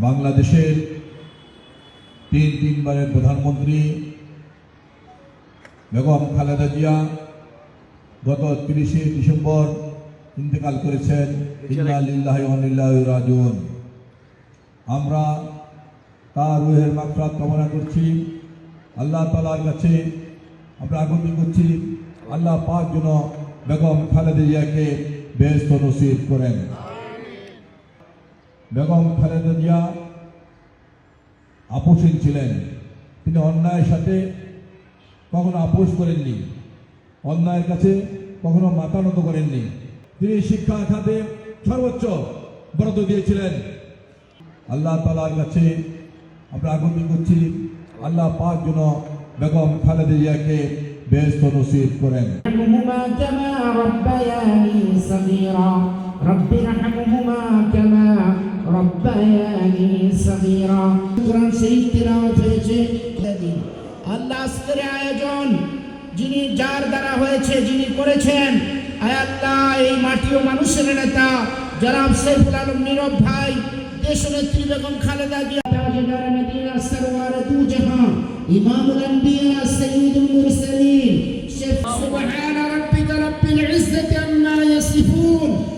বাংলাদেশের তিনবারের প্রধানমন্ত্রী বেগম খালেদা জিয়া গত 30শে ডিসেম্বর ইন্তেকাল করেছেন। ইন্না লিল্লাহি ওয়া ইন্না ইলাইহি রাজিউন। আমরা তার রূহের মাগফিরাত কামনা করছি। আল্লাহ তাআলার কাছে আমরা আকুতি করছি, আল্লাহ পাক যেন বেগম খালেদা জিয়াকে বেহেশত নসিব করেন। বেগম খালেদা জিয়া আপোষহীন ছিলেন। তিনি অন্যায়ের সাথে কখনো আপোষ করেননি, অন্যায়ের কাছে কখনো মাথা নত করেননি। তিনি শিক্ষা খাতে সর্বোচ্চ বরাদ্দ দিয়েছিলেন। আল্লাহ তাআলার কাছে আমরা আকুতি করছি, আল্লাহ পাক যেন বেগম খালেদা জিয়াকে বেহেশত নসিব করেন। আল্লাহ আজকের আয়োজন যিনি যার দ্বারা হয়েছে, যিনি করেছেন, আয় আল্লাহ এই মাটি ও মানুষের নেতা জনাব সাইফুল আলম নীরব ভাই, দেশনেত্রী বেগম খালেদা জিয়া, তাজদার মদিনা সরওয়ার দু জাহান, ইমামুল আম্বিয়া, সাইয়্যিদুল মুরসালিন, শেখ সুবহান